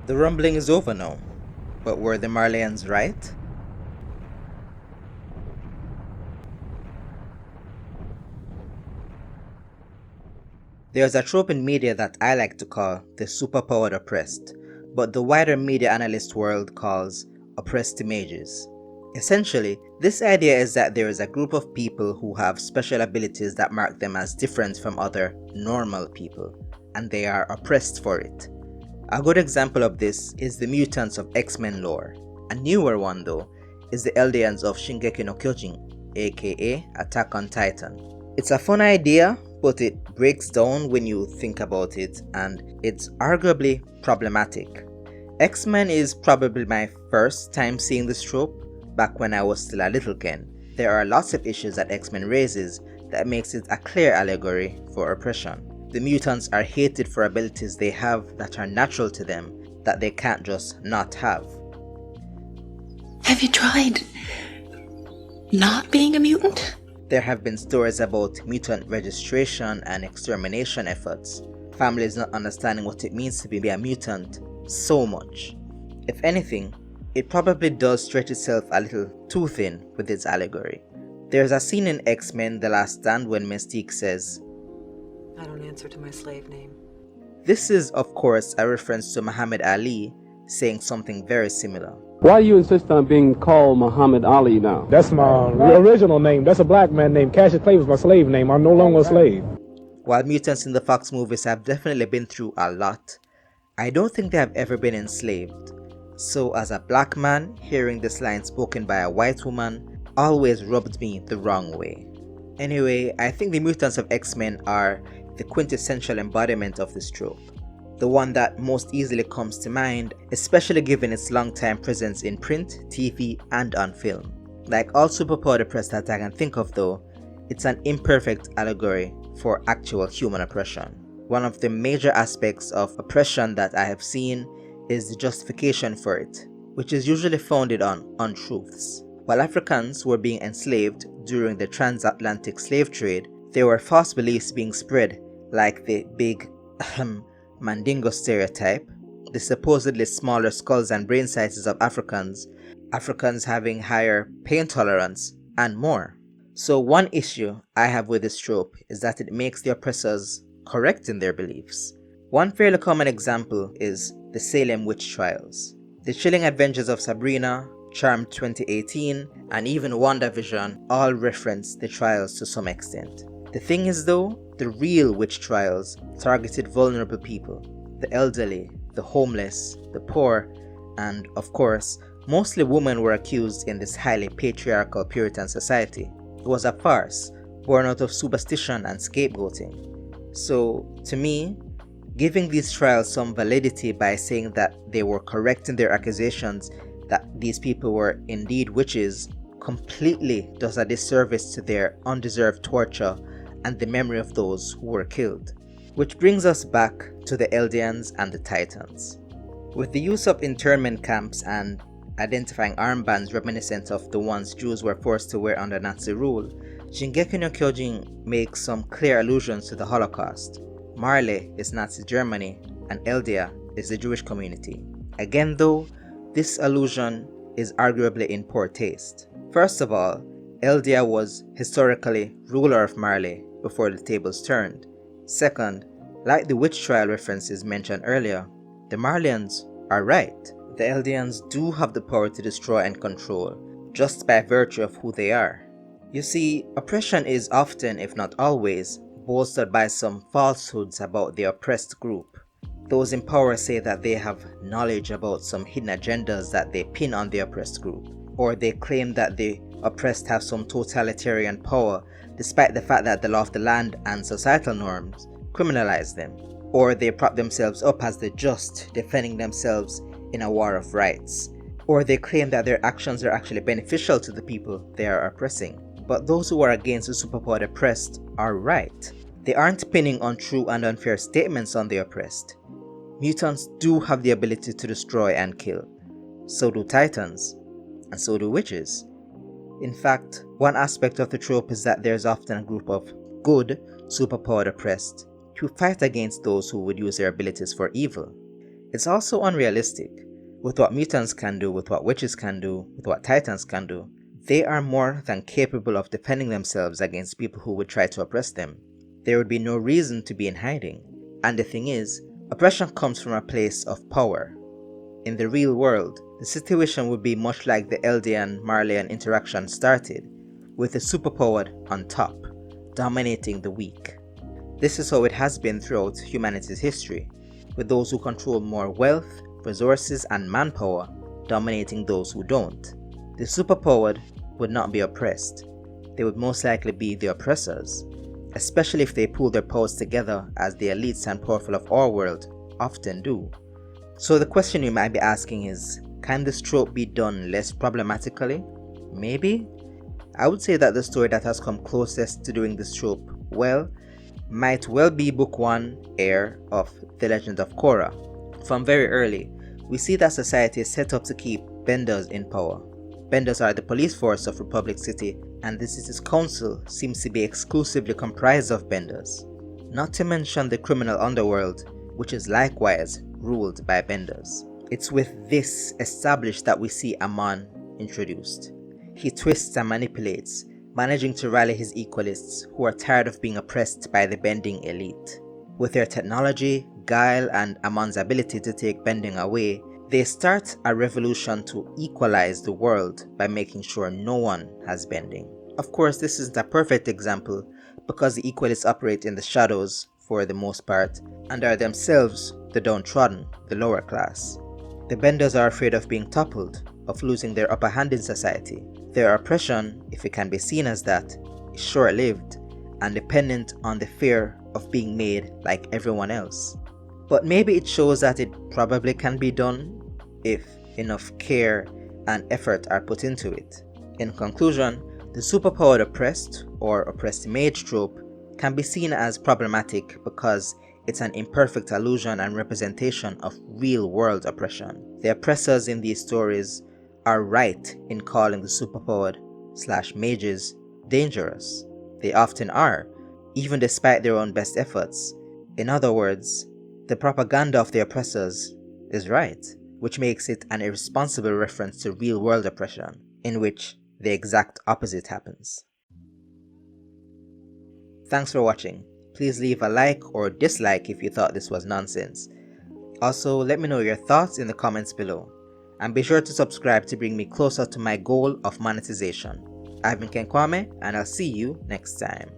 The rumbling is over now, but were the Marleyans right? There's a trope in media that I like to call the superpowered oppressed, but the wider media analyst world calls oppressed images. Essentially, this idea is that there is a group of people who have special abilities that mark them as different from other normal people, and they are oppressed for it. A good example of this is the mutants of X-Men lore. A newer one though is the Eldians of Shingeki no Kyojin, aka Attack on Titan. It's a fun idea, but it breaks down when you think about it, and it's arguably problematic. X-Men is probably my first time seeing this trope, back when I was still a little Ken. There are lots of issues that X-Men raises that makes it a clear allegory for oppression. The mutants are hated for abilities they have that are natural to them, that they can't just not have. Have you tried not being a mutant? There have been stories about mutant registration and extermination efforts, families not understanding what it means to be a mutant so much. If anything, it probably does stretch itself a little too thin with its allegory. There's a scene in X-Men The Last Stand when Mystique says, "I don't answer to my slave name." This is of course a reference to Muhammad Ali saying something very similar. Why do you insist on being called Muhammad Ali now? That's my original name. That's a black man name. Cassius Clay was my slave name. I'm no longer a slave. While mutants in the Fox movies have definitely been through a lot, I don't think they have ever been enslaved. So as a black man, hearing this line spoken by a white woman always rubbed me the wrong way. Anyway, I think the mutants of X-Men are the quintessential embodiment of this trope. The one that most easily comes to mind, especially given its long-time presence in print, TV, and on film. Like all superpowered oppressed that I can think of though, it's an imperfect allegory for actual human oppression. One of the major aspects of oppression that I have seen is the justification for it, which is usually founded on untruths. While Africans were being enslaved during the transatlantic slave trade, there were false beliefs being spread, like the big Mandingo stereotype, the supposedly smaller skulls and brain sizes of Africans having higher pain tolerance, and more. So one issue I have with this trope is that it makes the oppressors correct in their beliefs. One fairly common example is the Salem witch trials. The Chilling Adventures of Sabrina, Charmed 2018, and even WandaVision all reference the trials to some extent. The thing is though, the real witch trials targeted vulnerable people, the elderly, the homeless, the poor, and of course, mostly women were accused in this highly patriarchal Puritan society. It was a farce, born out of superstition and scapegoating. So, to me, giving these trials some validity by saying that they were correct in their accusations that these people were indeed witches completely does a disservice to their undeserved torture and the memory of those who were killed. Which brings us back to the Eldians and the Titans. With the use of internment camps and identifying armbands reminiscent of the ones Jews were forced to wear under Nazi rule, Shingeki no Kyojin makes some clear allusions to the Holocaust. Marley is Nazi Germany and Eldia is the Jewish community. Again though, this allusion is arguably in poor taste. First of all, Eldia was historically ruler of Marley before the tables turned. Second, like the witch trial references mentioned earlier, the Marleyans are right. The Eldians do have the power to destroy and control, just by virtue of who they are. You see, oppression is often, if not always, bolstered by some falsehoods about the oppressed group. Those in power say that they have knowledge about some hidden agendas that they pin on the oppressed group, or they claim that the oppressed have some totalitarian power despite the fact that the law of the land and societal norms criminalize them, or they prop themselves up as the just, defending themselves in a war of rights, or they claim that their actions are actually beneficial to the people they are oppressing. But those who are against the superpowered oppressed are right. They aren't pinning untrue and unfair statements on the oppressed. Mutants do have the ability to destroy and kill. So do Titans, and so do witches. In fact, one aspect of the trope is that there's often a group of good, superpowered oppressed who fight against those who would use their abilities for evil. It's also unrealistic. With what mutants can do, with what witches can do, with what titans can do, they are more than capable of defending themselves against people who would try to oppress them. There would be no reason to be in hiding. And the thing is, oppression comes from a place of power. In the real world, the situation would be much like the Eldian-Marleyan interaction started, with the superpowered on top, dominating the weak. This is how it has been throughout humanity's history, with those who control more wealth, resources, and manpower dominating those who don't. The superpowered would not be oppressed. They would most likely be the oppressors, especially if they pool their powers together as the elites and powerful of our world often do. So the question you might be asking is, can this trope be done less problematically? Maybe? I would say that the story that has come closest to doing this trope might well be Book 1, Heir of The Legend of Korra. From very early, we see that society is set up to keep Benders in power. Benders are the police force of Republic City, and the city's council seems to be exclusively comprised of Benders. Not to mention the criminal underworld, which is likewise ruled by Benders. It's with this established that we see Amon introduced. He twists and manipulates, managing to rally his equalists who are tired of being oppressed by the bending elite. With their technology, guile, and Amon's ability to take bending away, they start a revolution to equalize the world by making sure no one has bending. Of course, this isn't a perfect example because the equalists operate in the shadows for the most part and are themselves the downtrodden, the lower class. The benders are afraid of being toppled, of losing their upper hand in society. Their oppression, if it can be seen as that, is short-lived and dependent on the fear of being made like everyone else. But maybe it shows that it probably can be done if enough care and effort are put into it. In conclusion, the superpowered oppressed or oppressed mage trope can be seen as problematic because it's an imperfect allusion and representation of real-world oppression. The oppressors in these stories are right in calling the superpowered/mages dangerous. They often are, even despite their own best efforts. In other words, the propaganda of the oppressors is right, which makes it an irresponsible reference to real-world oppression, in which the exact opposite happens. Thanks for watching. Please leave a like or dislike if you thought this was nonsense. Also, let me know your thoughts in the comments below. And be sure to subscribe to bring me closer to my goal of monetization. I've been Ken Kwame, and I'll see you next time.